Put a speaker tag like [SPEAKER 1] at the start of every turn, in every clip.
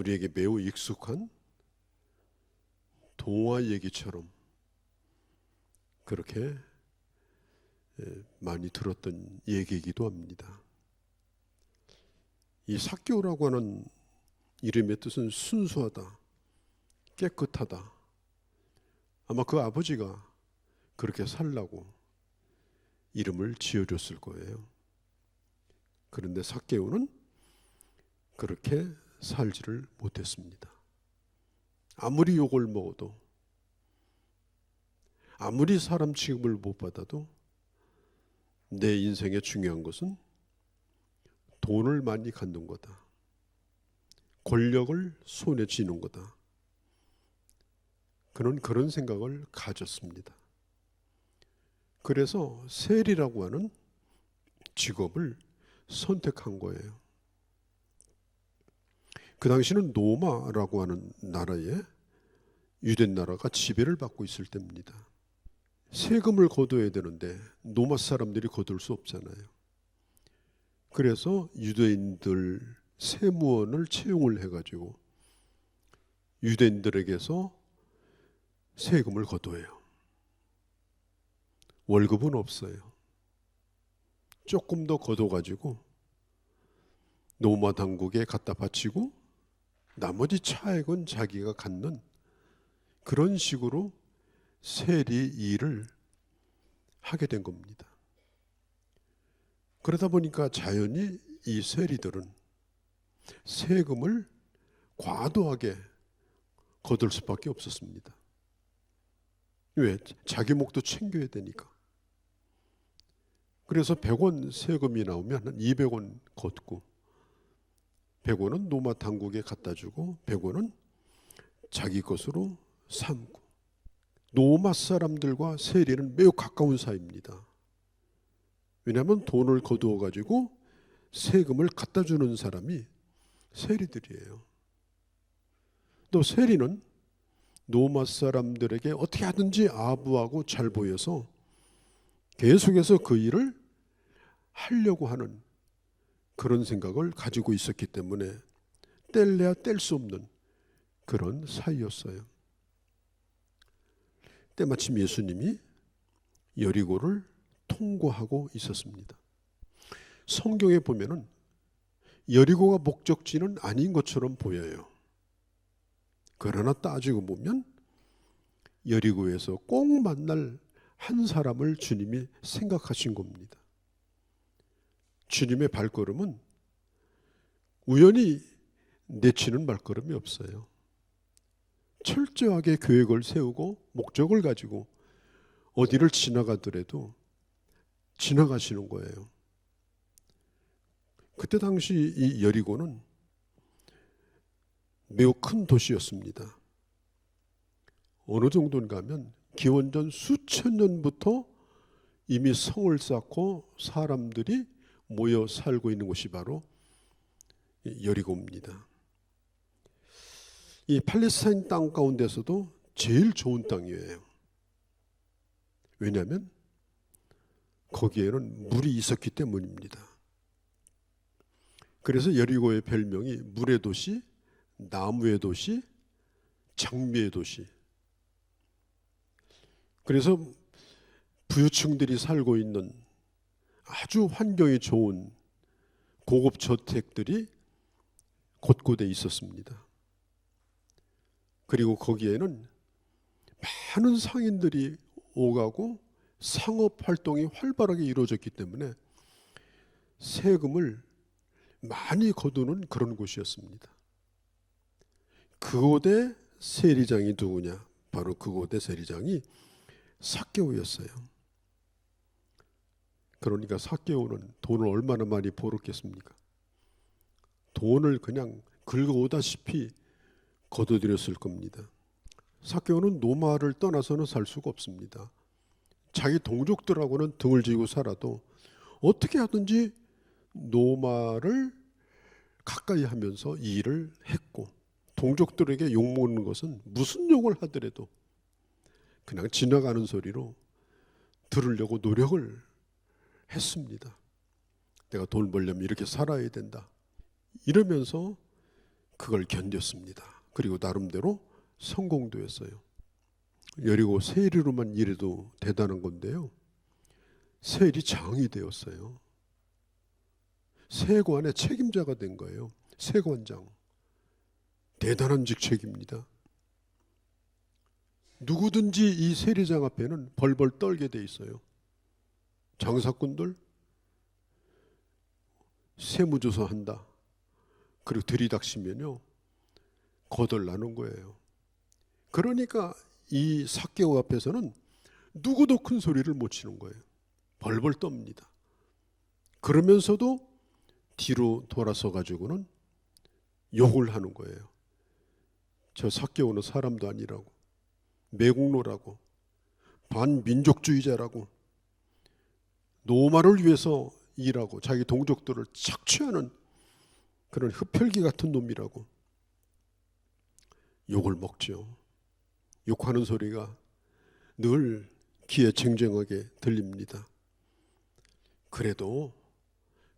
[SPEAKER 1] 우리에게 매우 익숙한 동화 얘기처럼 그렇게 많이 들었던 얘기이기도 합니다. 이 삭개오라고 하는 이름의 뜻은 순수하다, 깨끗하다. 아마 그 아버지가 그렇게 살라고 이름을 지어줬을 거예요. 그런데 삭개오는 그렇게 살지를 못했습니다. 아무리 욕을 먹어도, 아무리 사람 취급을 못 받아도 내 인생에 중요한 것은 돈을 많이 갖는 거다. 권력을 손에 쥐는 거다. 그는 그런 생각을 가졌습니다. 그래서 세리라고 하는 직업을 선택한 거예요. 그 당시는 로마라고 하는 나라에 유대 나라가 지배를 받고 있을 때입니다. 세금을 거둬야 되는데 로마 사람들이 거둘 수 없잖아요. 그래서 유대인들 세무원을 채용을 해가지고 유대인들에게서 세금을 거둬요. 월급은 없어요. 조금 더 거둬가지고 로마 당국에 갖다 바치고 나머지 차액은 자기가 갖는 그런 식으로 세리 일을 하게 된 겁니다. 그러다 보니까 자연히 이 세리들은 세금을 과도하게 거둘 수밖에 없었습니다. 왜? 자기 목도 챙겨야 되니까. 그래서 100원 세금이 나오면 한 200원 걷고 100원은 로마 당국에 갖다 주고 100원은 자기 것으로 삼고. 로마 사람들과 세리는 매우 가까운 사이입니다. 왜냐하면 돈을 거두어 가지고 세금을 갖다 주는 사람이 세리들이에요. 또 세리는 로마 사람들에게 어떻게 하든지 아부하고 잘 보여서 계속해서 그 일을 하려고 하는 그런 생각을 가지고 있었기 때문에 뗄래야 뗄 수 없는 그런 사이였어요. 때마침 예수님이 여리고를 통과하고 있었습니다. 성경에 보면은 여리고가 목적지는 아닌 것처럼 보여요. 그러나 따지고 보면 여리고에서 꼭 만날 한 사람을 주님이 생각하신 겁니다. 주님의 발걸음은 우연히 내치는 발걸음이 없어요. 철저하게 계획을 세우고 목적을 가지고 어디를 지나가더라도 지나가시는 거예요. 그때 당시 이 여리고는 매우 큰 도시였습니다. 어느 정도인가 하면 기원전 수천 년부터 이미 성을 쌓고 사람들이 모여 살고 있는 곳이 바로 여리고입니다. 이 팔레스타인 땅 가운데서도 제일 좋은 땅이에요. 왜냐하면 거기에는 물이 있었기 때문입니다. 그래서 여리고의 별명이 물의 도시, 나무의 도시, 장미의 도시. 그래서 부유층들이 살고 있는 아주 환경이 좋은 고급 저택들이 곳곳에 있었습니다. 그리고 거기에는 많은 상인들이 오가고 상업 활동이 활발하게 이루어졌기 때문에 세금을 많이 거두는 그런 곳이었습니다. 그곳의 세리장이 누구냐? 바로 그곳의 세리장이 삭개오였어요. 그러니까 삭개오는 돈을 얼마나 많이 벌었겠습니까? 돈을 그냥 긁어오다시피 거둬들였을 겁니다. 삭개오는 로마를 떠나서는 살 수가 없습니다. 자기 동족들하고는 등을 지고 살아도 어떻게 하든지 로마를 가까이 하면서 이 일을 했고, 동족들에게 욕먹는 것은 무슨 욕을 하더라도 그냥 지나가는 소리로 들으려고 노력을 했습니다. 내가 돈 벌려면 이렇게 살아야 된다. 이러면서 그걸 견뎠습니다. 그리고 나름대로 성공도 했어요. 여리고 세리로만 일해도 대단한 건데요. 세리장이 되었어요. 세관의 책임자가 된 거예요. 세관장. 대단한 직책입니다. 누구든지 이 세리장 앞에는 벌벌 떨게 돼 있어요. 장사꾼들 세무조사 한다. 그리고 들이닥치면요 거덜나는 거예요. 그러니까 이 삭개오 앞에서는 누구도 큰 소리를 못 치는 거예요. 벌벌 떱니다. 그러면서도 뒤로 돌아서 가지고는 욕을 하는 거예요. 저 삭개오는 사람도 아니라고, 매국노라고, 반민족주의자라고, 노마를 위해서 일하고 자기 동족들을 착취하는 그런 흡혈귀 같은 놈이라고 욕을 먹죠. 욕하는 소리가 늘 귀에 쟁쟁하게 들립니다. 그래도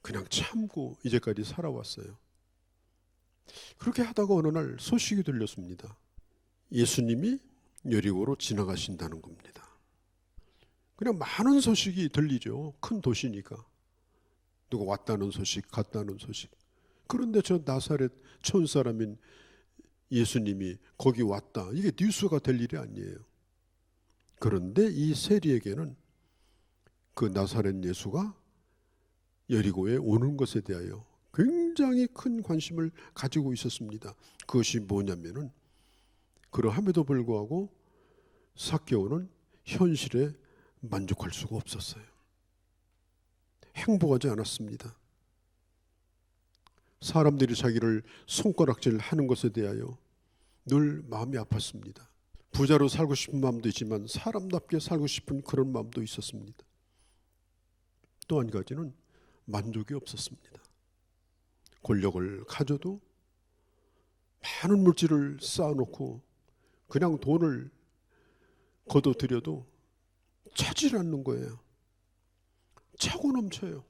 [SPEAKER 1] 그냥 참고 이제까지 살아왔어요. 그렇게 하다가 어느 날 소식이 들렸습니다. 예수님이 여리고로 지나가신다는 겁니다. 그냥 많은 소식이 들리죠. 큰 도시니까. 누가 왔다는 소식, 갔다는 소식. 그런데 저 나사렛 촌 사람인 예수님이 거기 왔다. 이게 뉴스가 될 일이 아니에요. 그런데 이 세리에게는 그 나사렛 예수가 여리고에 오는 것에 대하여 굉장히 큰 관심을 가지고 있었습니다. 그것이 뭐냐면은 그러함에도 불구하고 삭개오는 현실에 만족할 수가 없었어요. 행복하지 않았습니다. 사람들이 자기를 손가락질 하는 것에 대하여 늘 마음이 아팠습니다. 부자로 살고 싶은 마음도 있지만 사람답게 살고 싶은 그런 마음도 있었습니다. 또 한 가지는 만족이 없었습니다. 권력을 가져도 많은 물질을 쌓아놓고 그냥 돈을 거둬들여도 차질 않는 거예요. 차고 넘쳐요.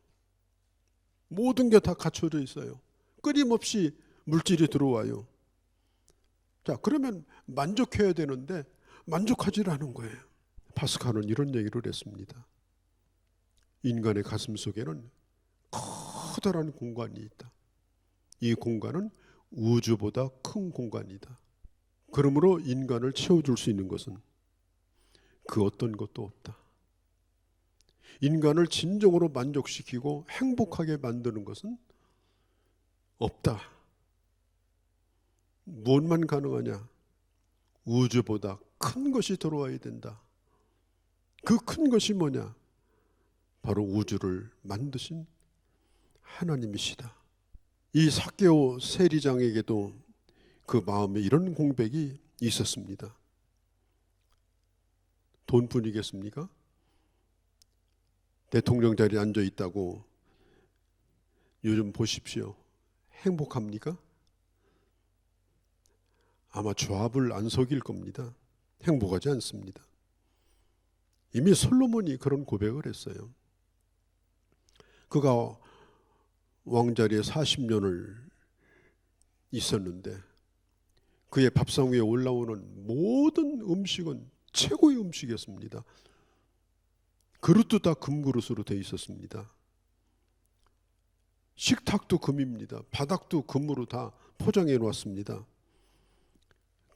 [SPEAKER 1] 모든 게 다 갖춰져 있어요. 끊임없이 물질이 들어와요. 자, 그러면 만족해야 되는데 만족하지 않은 거예요. 파스칼은 이런 얘기를 했습니다. 인간의 가슴 속에는 커다란 공간이 있다. 이 공간은 우주보다 큰 공간이다. 그러므로 인간을 채워줄 수 있는 것은 그 어떤 것도 없다. 인간을 진정으로 만족시키고 행복하게 만드는 것은 없다. 무엇만 가능하냐? 우주보다 큰 것이 들어와야 된다. 그 큰 것이 뭐냐? 바로 우주를 만드신 하나님이시다. 이 삭개오 세리장에게도 그 마음에 이런 공백이 있었습니다. 돈뿐이겠습니까? 대통령 자리에 앉아 있다고 요즘 보십시오. 행복합니까? 아마 조합을 안 속일 겁니다. 행복하지 않습니다. 이미 솔로몬이 그런 고백을 했어요. 그가 왕자리에 40년을 있었는데 그의 밥상 위에 올라오는 모든 음식은 최고의 음식이었습니다. 그릇도 다 금그릇으로 되어 있었습니다. 식탁도 금입니다. 바닥도 금으로 다 포장해 놓았습니다.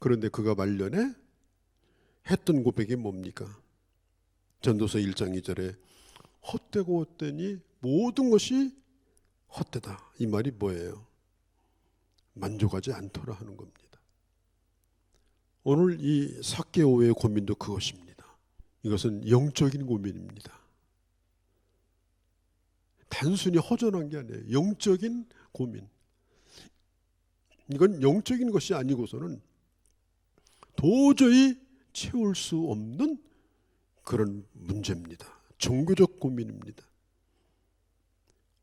[SPEAKER 1] 그런데 그가 말년에 했던 고백이 뭡니까? 전도서 1장 2절에 헛되고 헛되니 모든 것이 헛되다. 이 말이 뭐예요? 만족하지 않더라 하는 겁니다. 오늘 이 삭개오의 고민도 그것입니다. 이것은 영적인 고민입니다. 단순히 허전한 게 아니에요. 영적인 고민. 이건 영적인 것이 아니고서는 도저히 채울 수 없는 그런 문제입니다. 종교적 고민입니다.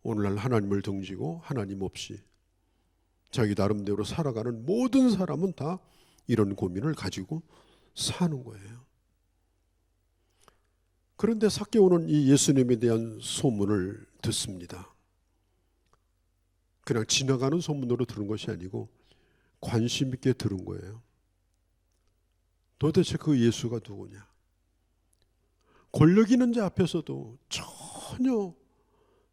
[SPEAKER 1] 오늘날 하나님을 등지고 하나님 없이 자기 나름대로 살아가는 모든 사람은 다 이런 고민을 가지고 사는 거예요. 그런데 삭개오는 이 예수님에 대한 소문을 듣습니다. 그냥 지나가는 소문으로 들은 것이 아니고 관심 있게 들은 거예요. 도대체 그 예수가 누구냐? 권력 있는 자 앞에서도 전혀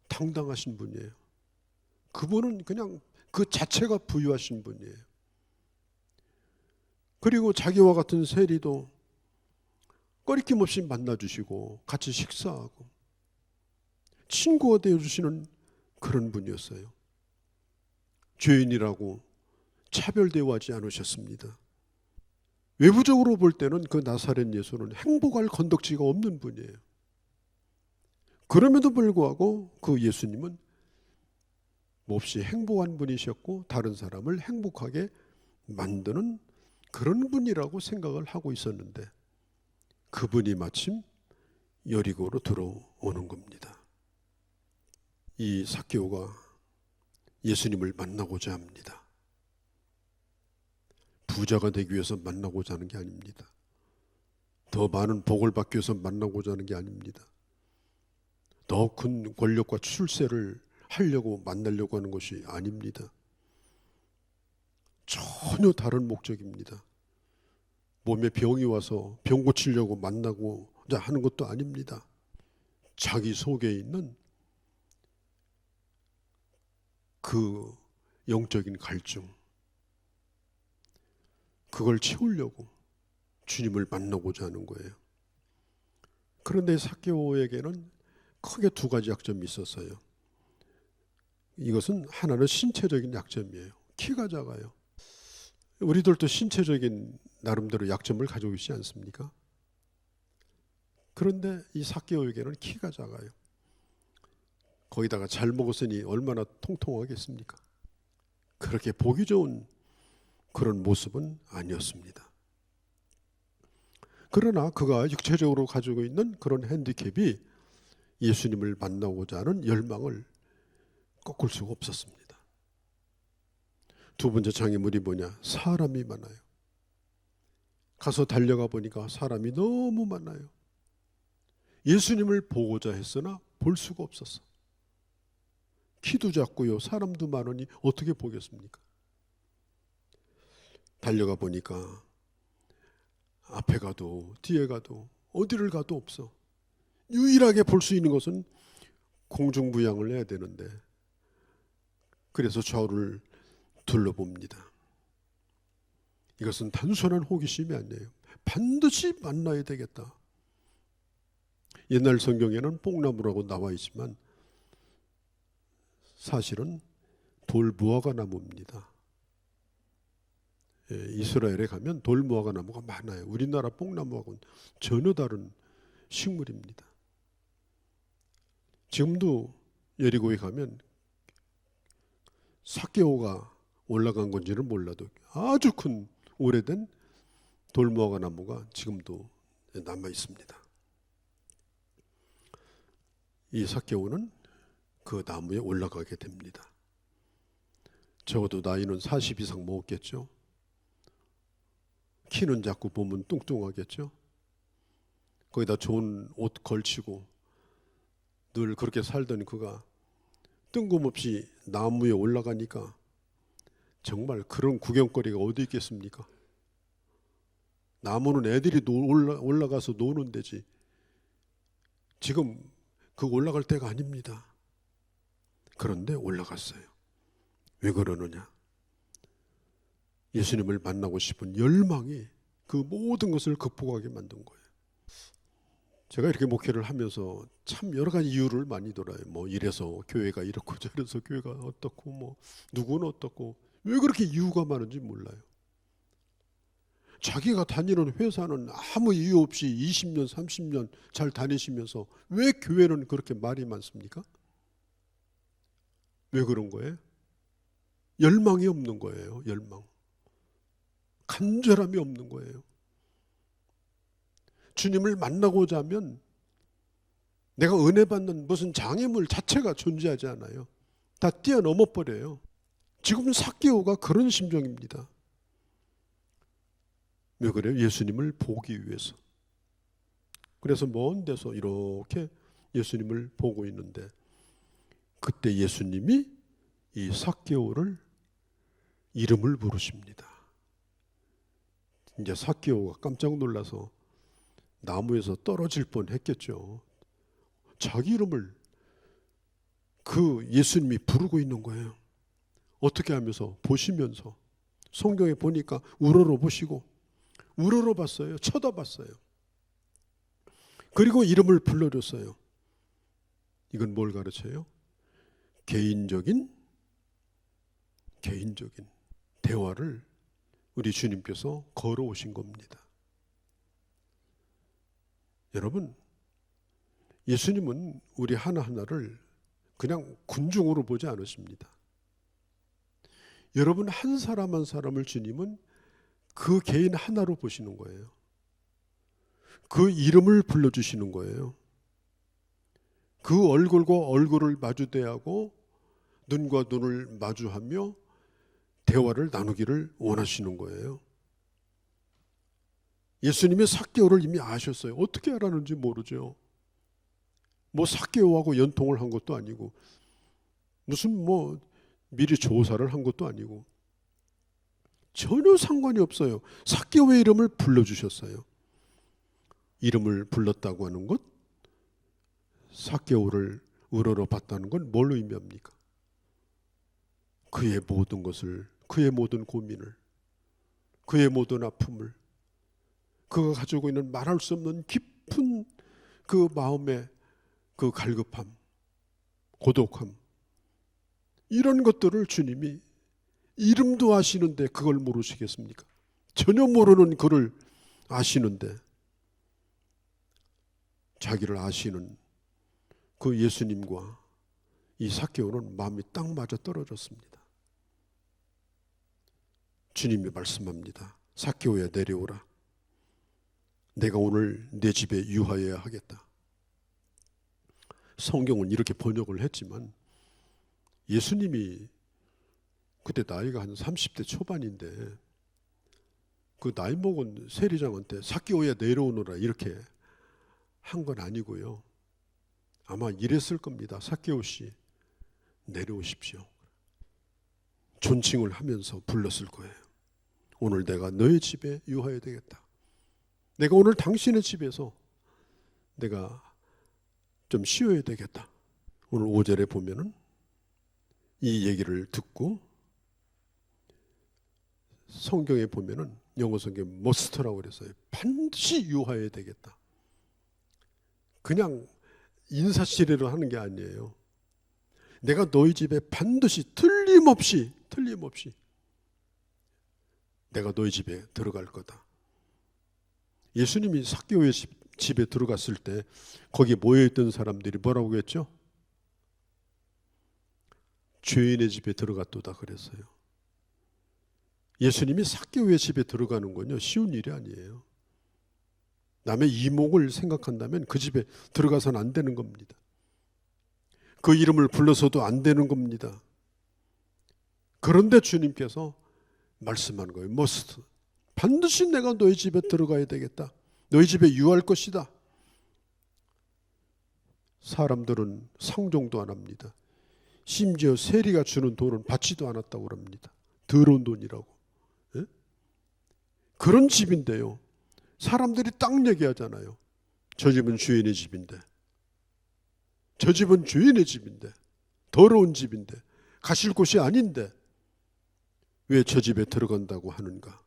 [SPEAKER 1] 당당하신 분이에요. 그분은 그냥 그 자체가 부유하신 분이에요. 그리고 자기와 같은 세리도 꺼리낌 없이 만나주시고 같이 식사하고 친구가 되어주시는 그런 분이었어요. 죄인이라고 차별 대우하지 않으셨습니다. 외부적으로 볼 때는 그 나사렛 예수는 행복할 건덕지가 없는 분이에요. 그럼에도 불구하고 그 예수님은 몹시 행복한 분이셨고 다른 사람을 행복하게 만드는 그런 분이라고 생각을 하고 있었는데 그분이 마침 여리고로 들어오는 겁니다. 이 삭개오가 예수님을 만나고자 합니다. 부자가 되기 위해서 만나고자 하는 게 아닙니다. 더 많은 복을 받기 위해서 만나고자 하는 게 아닙니다. 더 큰 권력과 출세를 하려고 만나려고 하는 것이 아닙니다. 전혀 다른 목적입니다. 몸에 병이 와서 병 고치려고 만나고자 하는 것도 아닙니다. 자기 속에 있는 그 영적인 갈증, 그걸 채우려고 주님을 만나고자 하는 거예요. 그런데 삭개오에게는 크게 두 가지 약점이 있었어요. 이것은 하나는 신체적인 약점이에요. 키가 작아요. 우리들도 신체적인 나름대로 약점을 가지고 있지 않습니까? 그런데 이 삭개오에게는 키가 작아요. 거기다가 잘 먹었으니 얼마나 통통하겠습니까? 그렇게 보기 좋은 그런 모습은 아니었습니다. 그러나 그가 육체적으로 가지고 있는 그런 핸디캡이 예수님을 만나고자 하는 열망을 꺾을 수가 없었습니다. 두 번째 장애물이 뭐냐? 사람이 많아요. 가서 달려가 보니까 사람이 너무 많아요. 예수님을 보고자 했으나 볼 수가 없었어. 키도 작고요. 사람도 많으니 어떻게 보겠습니까? 달려가 보니까 앞에 가도 뒤에 가도 어디를 가도 없어. 유일하게 볼 수 있는 것은 공중부양을 해야 되는데 그래서 좌우를 둘러봅니다. 이것은 단순한 호기심이 아니에요. 반드시 만나야 되겠다. 옛날 성경에는 뽕나무라고 나와 있지만 사실은 돌무화과 나무입니다. 이스라엘에 가면 돌무화과 나무가 많아요. 우리나라 뽕나무하고는 전혀 다른 식물입니다. 지금도 여리고에 가면 삭개오가 올라간 건지는 몰라도 아주 큰 오래된 돌무화과 나무가 지금도 남아 있습니다. 이 삭개오는 그 나무에 올라가게 됩니다. 적어도 나이는 40 이상 먹었겠죠. 키는 작고 보면 뚱뚱하겠죠. 거기다 좋은 옷 걸치고 늘 그렇게 살던 그가 뜬금없이 나무에 올라가니까 정말 그런 구경거리가 어디 있겠습니까? 나무는 애들이 올라가서 노는 데지 지금 그 올라갈 때가 아닙니다. 그런데 올라갔어요. 왜 그러느냐? 예수님을 만나고 싶은 열망이 그 모든 것을 극복하게 만든 거예요. 제가 이렇게 목회를 하면서 참 여러 가지 이유를 많이 들어요. 뭐 이래서 교회가 이렇고 저래서 교회가 어떻고 뭐 누구는 어떻고 왜 그렇게 이유가 많은지 몰라요. 자기가 다니는 회사는 아무 이유 없이 20년 30년 잘 다니시면서 왜 교회는 그렇게 말이 많습니까? 왜 그런 거예요? 열망이 없는 거예요. 열망. 간절함이 없는 거예요. 주님을 만나고자 하면 내가 은혜 받는 무슨 장애물 자체가 존재하지 않아요. 다 뛰어넘어 버려요. 지금 삭개오가 그런 심정입니다. 왜 그래요? 예수님을 보기 위해서. 그래서 먼 데서 이렇게 예수님을 보고 있는데 그때 예수님이 이 삭개오를 이름을 부르십니다. 이제 삭개오가 깜짝 놀라서 나무에서 떨어질 뻔했겠죠. 자기 이름을 그 예수님이 부르고 있는 거예요. 어떻게 하면서? 보시면서. 성경에 보니까 우러러 보시고 우러러 봤어요. 쳐다봤어요. 그리고 이름을 불러줬어요. 이건 뭘 가르쳐요? 개인적인 대화를 우리 주님께서 걸어오신 겁니다. 여러분, 예수님은 우리 하나하나를 그냥 군중으로 보지 않으십니다. 여러분 한 사람 한 사람을 주님은 그 개인 하나로 보시는 거예요. 그 이름을 불러주시는 거예요. 그 얼굴과 얼굴을 마주대하고 눈과 눈을 마주하며 대화를 나누기를 원하시는 거예요. 예수님이 삭개오를 이미 아셨어요. 어떻게 알았는지 모르죠. 뭐 삭개오하고 연통을 한 것도 아니고 무슨 뭐 미리 조사를 한 것도 아니고 전혀 상관이 없어요. 삭개오의 이름을 불러주셨어요. 이름을 불렀다고 하는 것, 삭개오를 우러러 봤다는 건 뭘 의미합니까? 그의 모든 것을, 그의 모든 고민을, 그의 모든 아픔을, 그가 가지고 있는 말할 수 없는 깊은 그 마음의 그 갈급함, 고독함, 이런 것들을 주님이 이름도 아시는데 그걸 모르시겠습니까? 전혀 모르는 그를 아시는데, 자기를 아시는 그 예수님과 이 삭개오는 마음이 딱 맞아 떨어졌습니다. 주님이 말씀합니다. 삭개오야 내려오라. 내가 오늘 내 집에 유하여야 하겠다. 성경은 이렇게 번역을 했지만 예수님이 그때 나이가 한 30대 초반인데 그 나이 먹은 세리장한테 삭개오야 내려오너라 이렇게 한 건 아니고요. 아마 이랬을 겁니다. 삭개오 씨 내려오십시오. 존칭을 하면서 불렀을 거예요. 오늘 내가 너의 집에 유하여야 되겠다. 내가 오늘 당신의 집에서 내가 좀 쉬어야 되겠다. 오늘 5절에 보면은 이 얘기를 듣고 성경에 보면은 영어 성경에 must라고 그랬어요. 반드시 유하여야 되겠다. 그냥 인사치레로 하는 게 아니에요. 내가 너희 집에 반드시 틀림없이 내가 너희 집에 들어갈 거다. 예수님이 삭개오의 집에 들어갔을 때 거기에 모여있던 사람들이 뭐라고 했죠? 죄인의 집에 들어갔도다 그랬어요. 예수님이 삭개오의 집에 들어가는 건요 쉬운 일이 아니에요. 남의 이목을 생각한다면 그 집에 들어가서는 안 되는 겁니다. 그 이름을 불러서도 안 되는 겁니다. 그런데 주님께서 말씀한 거예요. must. 반드시 내가 너희 집에 들어가야 되겠다. 너희 집에 유할 것이다. 사람들은 상종도 안 합니다. 심지어 세리가 주는 돈은 받지도 않았다고 합니다. 더러운 돈이라고. 예? 그런 집인데요. 사람들이 딱 얘기하잖아요. 저 집은 주인의 집인데, 저 집은 주인의 집인데, 더러운 집인데, 가실 곳이 아닌데 왜 저 집에 들어간다고 하는가?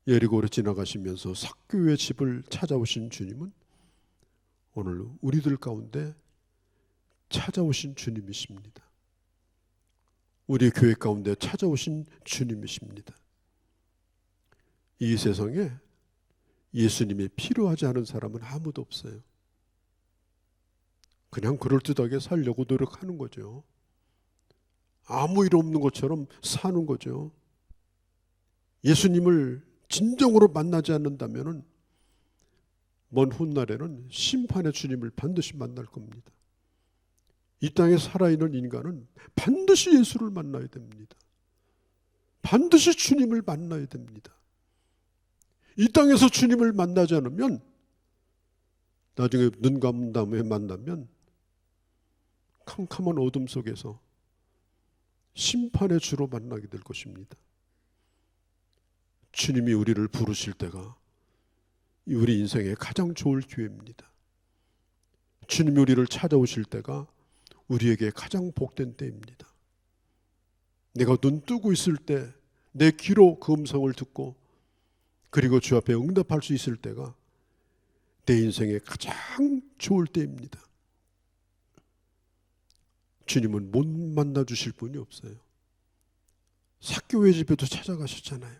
[SPEAKER 1] 예리고를 지나가시면서 삭개오의 집을 찾아오신 주님은 오늘 우리들 가운데 찾아오신 주님이십니다. 우리 교회 가운데 찾아오신 주님이십니다. 이 세상에 예수님이 필요하지 않은 사람은 아무도 없어요. 그냥 그럴듯하게 살려고 노력하는 거죠. 아무 일 없는 것처럼 사는 거죠. 예수님을 진정으로 만나지 않는다면 먼 훗날에는 심판의 주님을 반드시 만날 겁니다. 이 땅에 살아있는 인간은 반드시 예수를 만나야 됩니다. 반드시 주님을 만나야 됩니다. 이 땅에서 주님을 만나지 않으면 나중에 눈 감은 다음에 만나면 캄캄한 어둠 속에서 심판의 주로 만나게 될 것입니다. 주님이 우리를 부르실 때가 우리 인생의 가장 좋을 기회입니다. 주님이 우리를 찾아오실 때가 우리에게 가장 복된 때입니다. 내가 눈 뜨고 있을 때 내 귀로 그 음성을 듣고 그리고 주 앞에 응답할 수 있을 때가 내 인생의 가장 좋을 때입니다. 주님은 못 만나 주실 분이 없어요. 삭개오의 집에도 찾아가셨잖아요.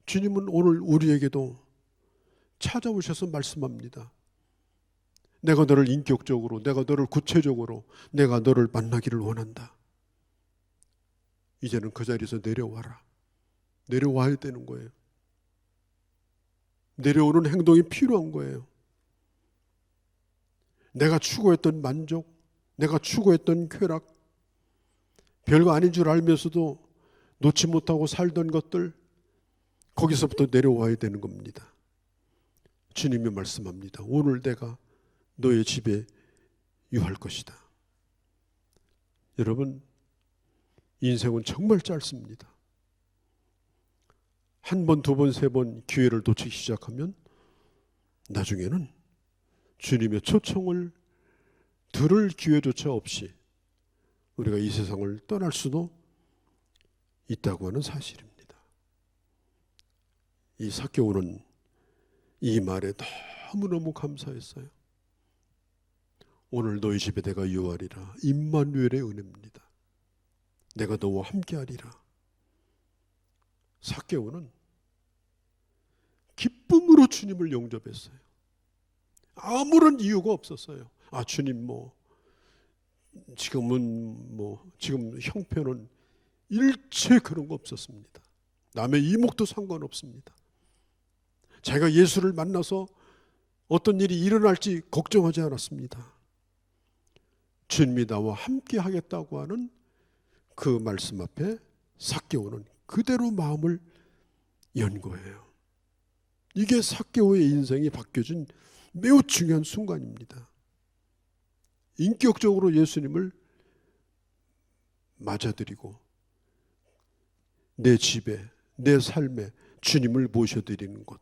[SPEAKER 1] 주님은 오늘 우리에게도 찾아오셔서 말씀합니다. 내가 너를 인격적으로, 내가 너를 구체적으로, 내가 너를 만나기를 원한다. 이제는 그 자리에서 내려와라. 내려와야 되는 거예요. 내려오는 행동이 필요한 거예요. 내가 추구했던 만족, 내가 추구했던 쾌락, 별거 아닌 줄 알면서도 놓지 못하고 살던 것들, 거기서부터 내려와야 되는 겁니다. 주님이 말씀합니다. 오늘 내가 너의 집에 유할 것이다. 여러분, 인생은 정말 짧습니다. 한 번, 두 번, 세 번 기회를 놓치기 시작하면 나중에는 주님의 초청을 들을 기회조차 없이 우리가 이 세상을 떠날 수도 있다고 하는 사실입니다. 이 삭개오는 이 말에 너무너무 감사했어요. 오늘 너희 집에 내가 유하리라. 임마누엘의 은혜입니다. 내가 너와 함께하리라. 삭개오는 기쁨으로 주님을 영접했어요. 아무런 이유가 없었어요. 아, 주님 지금 형편은 일체 그런 거 없었습니다. 남의 이목도 상관없습니다. 제가 예수를 만나서 어떤 일이 일어날지 걱정하지 않았습니다. 주님이 나와 함께 하겠다고 하는 그 말씀 앞에 삭개오는 그대로 마음을 연 거예요. 이게 삭개오의 인생이 바뀌어진 매우 중요한 순간입니다. 인격적으로 예수님을 맞아들이고 내 집에, 내 삶에 주님을 모셔드리는 것.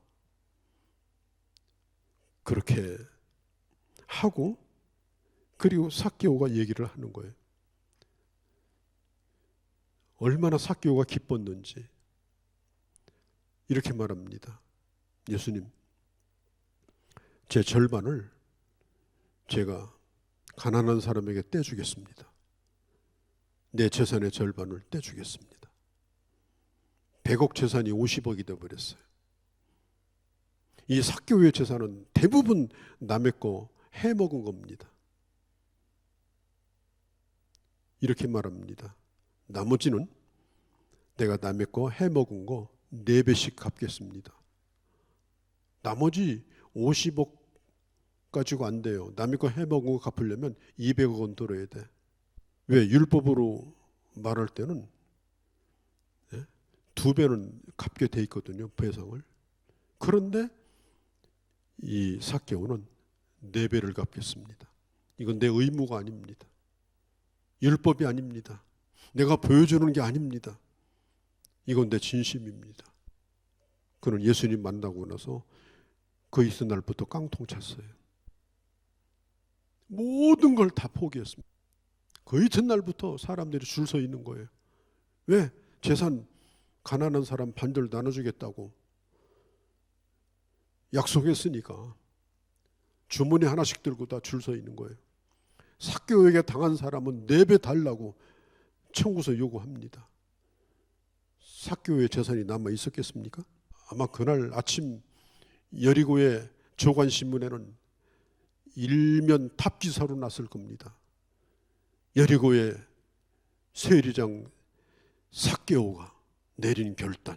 [SPEAKER 1] 그렇게 하고 그리고 삭개오가 얘기를 하는 거예요. 얼마나 삭개오가 기뻤는지 이렇게 말합니다. 예수님, 제 절반을 제가 가난한 사람에게 떼주겠습니다. 내 재산의 절반을 떼주겠습니다. 100억 재산이 50억이 되어버렸어요. 이 삭개오의 재산은 대부분 남의 거 해먹은 겁니다. 이렇게 말합니다. 나머지는 내가 남의 거 해먹은 거 4배씩 갚겠습니다. 나머지 50억 가지고 안 돼요. 남의 거 해먹은 거 갚으려면 200억 원 들어야 돼. 왜? 율법으로 말할 때는 2배는 갚게 돼 있거든요. 배상을. 그런데 이 삭개오는 4배를 갚겠습니다. 이건 내 의무가 아닙니다. 율법이 아닙니다. 내가 보여주는 게 아닙니다. 이건 내 진심입니다. 그는 예수님 만나고 나서 그 이튿날부터 깡통 찼어요. 모든 걸 다 포기했습니다. 그 이튿날부터 사람들이 줄 서 있는 거예요. 왜? 재산 가난한 사람 반절 나눠주겠다고 약속했으니까 주머니 하나씩 들고 다 줄 서 있는 거예요. 삭개오에게 당한 사람은 4배 달라고 청구서 요구합니다. 삭개오의 재산이 남아 있었겠습니까? 아마 그날 아침 여리고의 조간신문에는 일면 탑기사로 났을 겁니다. 여리고의 세리장 삭개오가 내린 결단.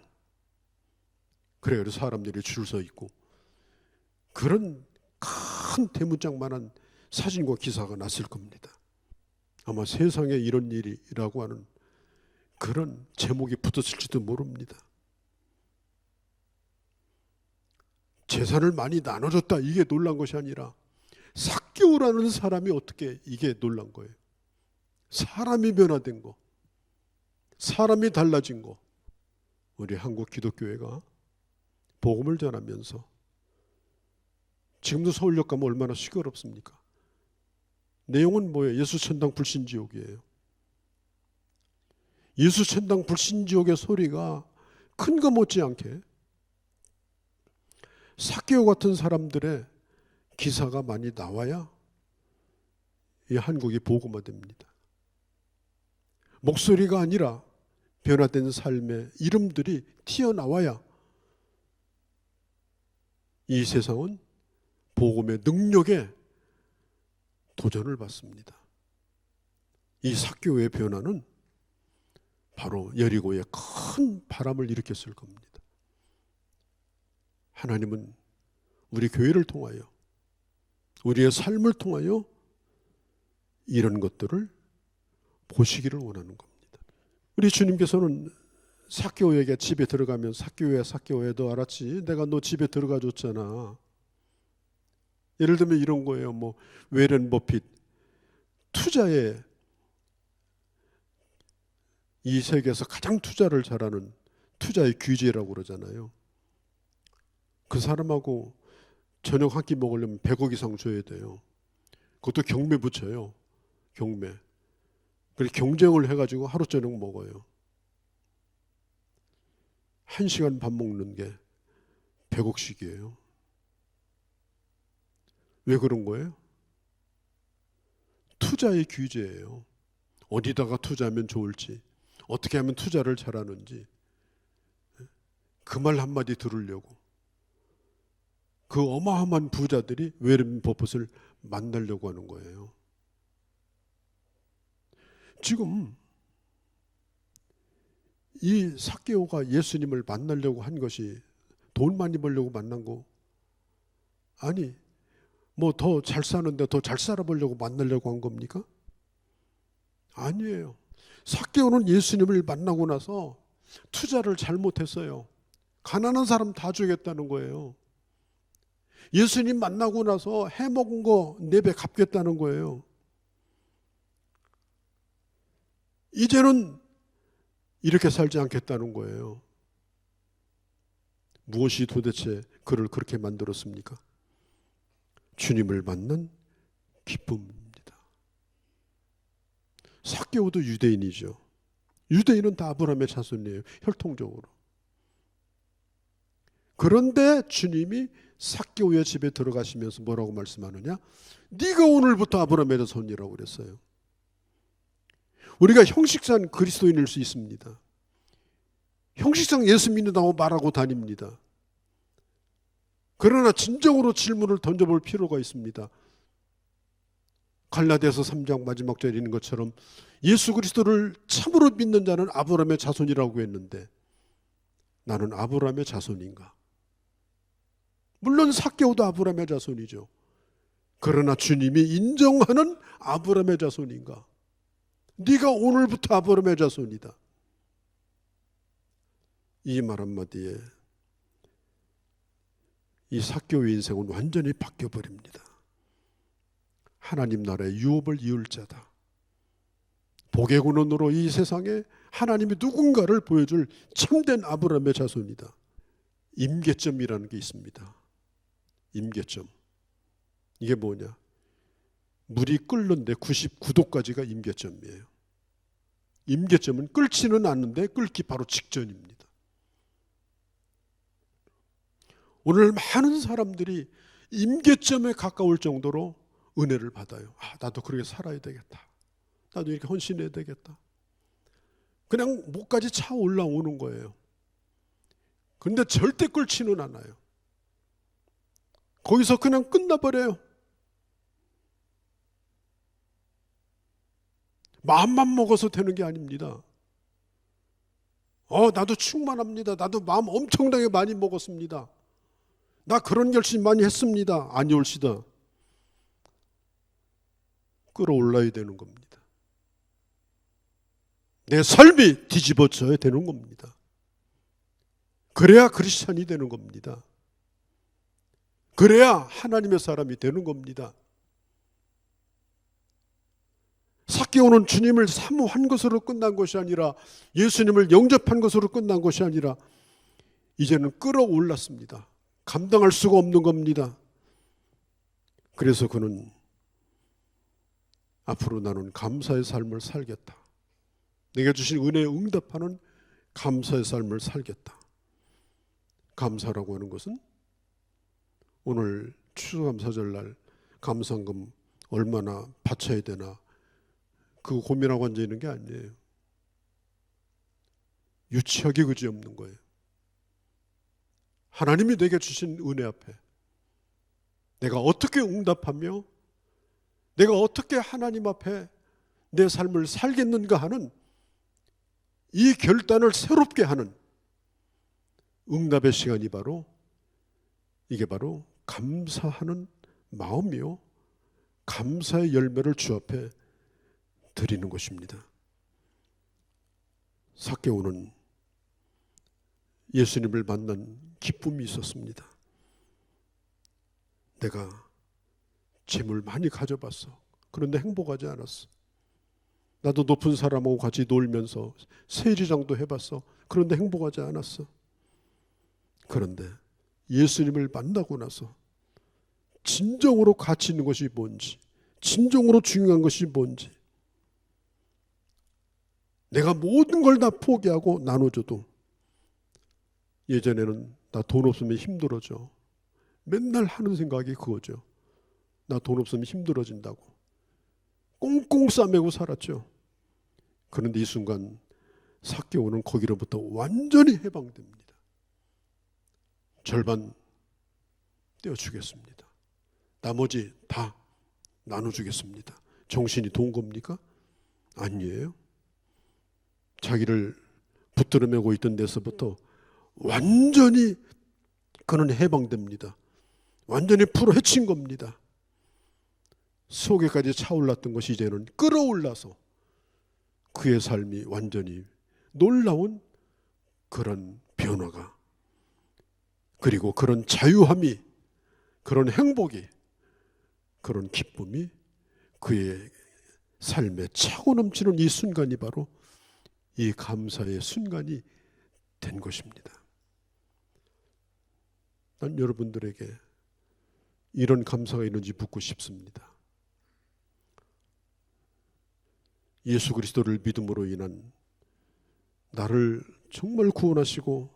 [SPEAKER 1] 그래서 사람들이 줄 서 있고 그런 큰 대문짝만한 사진과 기사가 났을 겁니다. 아마 세상에 이런 일이라고 하는 그런 제목이 붙었을지도 모릅니다. 재산을 많이 나눠줬다 이게 놀란 것이 아니라 삭개오라는 사람이 어떻게 이게 놀란 거예요. 사람이 변화된 거, 사람이 달라진 거. 우리 한국 기독교회가 복음을 전하면서 지금도 서울역 가면 얼마나 시끄럽습니까? 내용은 뭐예요? 예수 천당 불신지옥이에요. 예수 천당 불신지옥의 소리가 큰 거 못지않게 삭개오 같은 사람들의 기사가 많이 나와야 이 한국이 복음화됩니다. 목소리가 아니라 변화된 삶의 이름들이 튀어나와야 이 세상은 복음의 능력에 도전을 받습니다. 이 삭개오의 변화는 바로 여리고에 큰 바람을 일으켰을 겁니다. 하나님은 우리 교회를 통하여, 우리의 삶을 통하여 이런 것들을 보시기를 원하는 겁니다. 우리 주님께서는 삭개오에게 집에 들어가면 삭개오야 너 알았지? 내가 너 집에 들어가 줬잖아. 예를 들면 이런 거예요. 뭐 웨런 버핏 투자에 이 세계에서 가장 투자를 잘하는 투자의 귀재라고 그러잖아요. 그 사람하고 저녁 한 끼 먹으려면 100억 이상 줘야 돼요. 그것도 경매 붙여요. 경매. 그래서 경쟁을 해가지고 하루 저녁 먹어요. 1시간 밥 먹는 게 100억씩이에요. 왜 그런 거예요? 투자의 규제예요. 어디다가 투자하면 좋을지, 어떻게 하면 투자를 잘하는지 그 말 한마디 들으려고 그 어마어마한 부자들이 웨런 버핏을 만나려고 하는 거예요. 지금 이 삭개오가 예수님을 만나려고 한 것이 돈 많이 벌려고 만난 거 아니, 뭐 더 잘 사는데 더 잘 살아보려고 만나려고 한 겁니까? 아니에요. 삭개오는 예수님을 만나고 나서 투자를 잘못했어요. 가난한 사람 다 주겠다는 거예요. 예수님 만나고 나서 해먹은 거 4배 갚겠다는 거예요. 이제는 이렇게 살지 않겠다는 거예요. 무엇이 도대체 그를 그렇게 만들었습니까? 주님을 만난 기쁨입니다. 삭개오도 유대인이죠. 유대인은 다 아브라함의 자손이에요. 혈통적으로. 그런데 주님이 삭개오의 집에 들어가시면서 뭐라고 말씀하느냐? 네가 오늘부터 아브라함의 자손이라고 그랬어요. 우리가 형식상 그리스도인일 수 있습니다. 형식상 예수 믿는다고 말하고 다닙니다. 그러나 진정으로 질문을 던져볼 필요가 있습니다. 갈라디아서 3장 마지막 절에 있는 것처럼 예수 그리스도를 참으로 믿는 자는 아브라함의 자손이라고 했는데 나는 아브라함의 자손인가? 물론 삭개오도 아브라함의 자손이죠. 그러나 주님이 인정하는 아브라함의 자손인가? 네가 오늘부터 아브라함의 자손이다. 이 말 한마디에 이 삭개오의 인생은 완전히 바뀌어버립니다. 하나님 나라의 유업을 이을 자다. 복의 근원으로 이 세상에 하나님이 누군가를 보여줄 참된 아브라함의 자손이다. 임계점이라는 게 있습니다. 임계점. 이게 뭐냐? 물이 끓는데 99도까지가 임계점이에요. 임계점은 끓지는 않는데 끓기 바로 직전입니다. 오늘 많은 사람들이 임계점에 가까울 정도로 은혜를 받아요. 나도 그렇게 살아야 되겠다. 나도 이렇게 헌신해야 되겠다. 그냥 목까지 차 올라오는 거예요. 그런데 절대 끓지는 않아요. 거기서 그냥 끝나버려요. 마음만 먹어서 되는 게 아닙니다. 나도 충만합니다. 나도 마음 엄청나게 많이 먹었습니다. 나 그런 결심 많이 했습니다. 아니 올시다. 끌어올라야 되는 겁니다. 내 삶이 뒤집어져야 되는 겁니다. 그래야 크리스찬이 되는 겁니다. 그래야 하나님의 사람이 되는 겁니다. 삭개오는 주님을 사모한 것으로 끝난 것이 아니라, 예수님을 영접한 것으로 끝난 것이 아니라 이제는 끌어올랐습니다. 감당할 수가 없는 겁니다. 그래서 그는 앞으로 나는 감사의 삶을 살겠다. 내가 주신 은혜에 응답하는 감사의 삶을 살겠다. 감사라고 하는 것은 오늘 추수감사절날 감사금 얼마나 바쳐야 되나 그 고민하고 앉아 있는 게 아니에요. 유치하게 그지없는 거예요. 하나님이 내게 주신 은혜 앞에 내가 어떻게 응답하며 내가 어떻게 하나님 앞에 내 삶을 살겠는가 하는 이 결단을 새롭게 하는 응답의 시간이 이게 바로 감사하는 마음이요, 감사의 열매를 주 앞에 드리는 것입니다. 삭개오는 예수님을 만난 기쁨이 있었습니다. 내가 재물 많이 가져봤어. 그런데 행복하지 않았어. 나도 높은 사람하고 같이 놀면서 세리장도 해봤어. 그런데 행복하지 않았어. 그런데 예수님을 만나고 나서 진정으로 가치 있는 것이 뭔지, 진정으로 중요한 것이 뭔지, 내가 모든 걸 다 포기하고 나눠줘도, 예전에는 나 돈 없으면 힘들어져. 맨날 하는 생각이 그거죠. 나 돈 없으면 힘들어진다고. 꽁꽁 싸매고 살았죠. 그런데 이 순간 삭개오는 거기로부터 완전히 해방됩니다. 절반 떼어주겠습니다. 나머지 다 나눠주겠습니다. 정신이 돈 겁니까? 아니에요. 자기를 붙들어 매고 있던 데서부터 완전히 그는 해방됩니다. 완전히 풀어헤친 겁니다. 속에까지 차올랐던 것이 이제는 끌어올라서 그의 삶이 완전히 놀라운 그런 변화가, 그리고 그런 자유함이, 그런 행복이, 그런 기쁨이 그의 삶에 차고 넘치는 이 순간이 바로 이 감사의 순간이 된 것입니다. 난 여러분들에게 이런 감사가 있는지 묻고 싶습니다. 예수 그리스도를 믿음으로 인한 나를 정말 구원하시고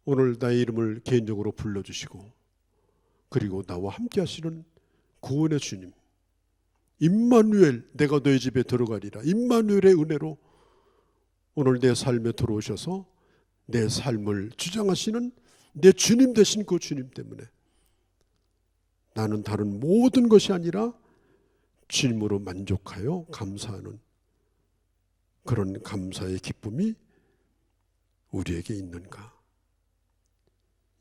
[SPEAKER 1] 오늘 나의 이름을 개인적으로 불러주시고 그리고 나와 함께 하시는 구원의 주님, 임마누엘, 내가 너희 집에 들어가리라, 임마누엘의 은혜로 오늘 내 삶에 들어오셔서 내 삶을 주장하시는 내 주님 되신 그 주님 때문에 나는 다른 모든 것이 아니라 주님으로 만족하여 감사하는 그런 감사의 기쁨이 우리에게 있는가?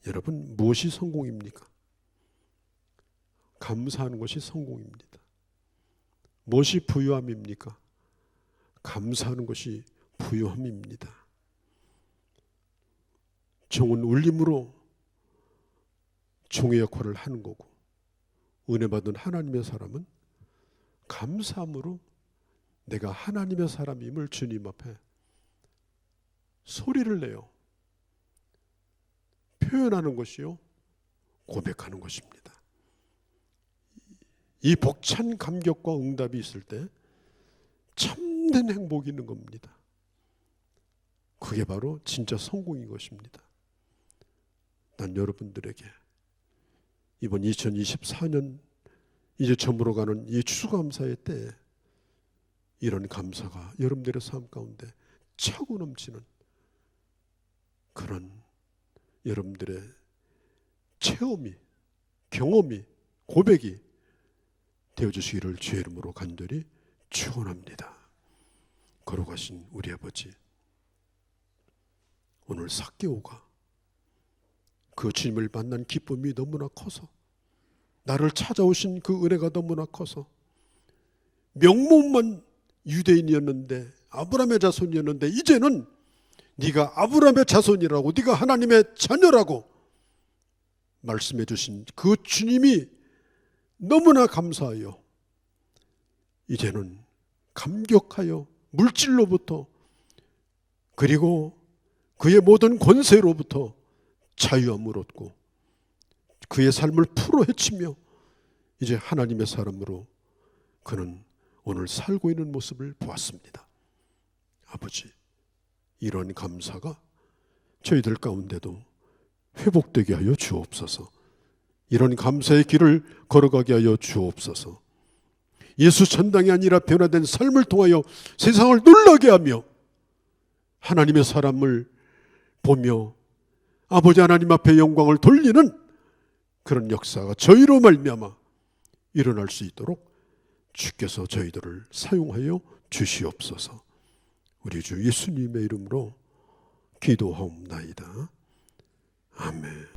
[SPEAKER 1] 여러분, 무엇이 성공입니까? 감사하는 것이 성공입니다. 무엇이 부유함입니까? 감사하는 것이 부유함입니다. 종은 울림으로 종의 역할을 하는 거고, 은혜 받은 하나님의 사람은 감사함으로 내가 하나님의 사람임을 주님 앞에 소리를 내요. 표현하는 것이요, 고백하는 것입니다. 이 벅찬 감격과 응답이 있을 때 참된 행복이 있는 겁니다. 그게 바로 진짜 성공인 것입니다. 난 여러분들에게 이번 2024년 이제 저물어가는 이 추수감사의 때에 이런 감사가 여러분들의 삶 가운데 차고 넘치는 그런 여러분들의 체험이, 경험이, 고백이 되어주시기를 주의 이름으로 간절히 축원합니다. 걸어가신 우리 아버지, 오늘 삭개오가 그 주님을 만난 기쁨이 너무나 커서, 나를 찾아오신 그 은혜가 너무나 커서, 명목만 유대인이었는데 아브라함의 자손이었는데 이제는 네가 아브라함의 자손이라고, 네가 하나님의 자녀라고 말씀해 주신 그 주님이 너무나 감사하여 이제는 감격하여 물질로부터 그리고 그의 모든 권세로부터 자유함을 얻고 그의 삶을 풀어 헤치며 이제 하나님의 사람으로 그는 오늘 살고 있는 모습을 보았습니다. 아버지, 이런 감사가 저희들 가운데도 회복되게 하여 주옵소서. 이런 감사의 길을 걸어가게 하여 주옵소서. 예수 전당이 아니라 변화된 삶을 통하여 세상을 놀라게 하며 하나님의 사람을 보며 아버지 하나님 앞에 영광을 돌리는 그런 역사가 저희로 말미암아 일어날 수 있도록 주께서 저희들을 사용하여 주시옵소서. 우리 주 예수님의 이름으로 기도하옵나이다. 아멘.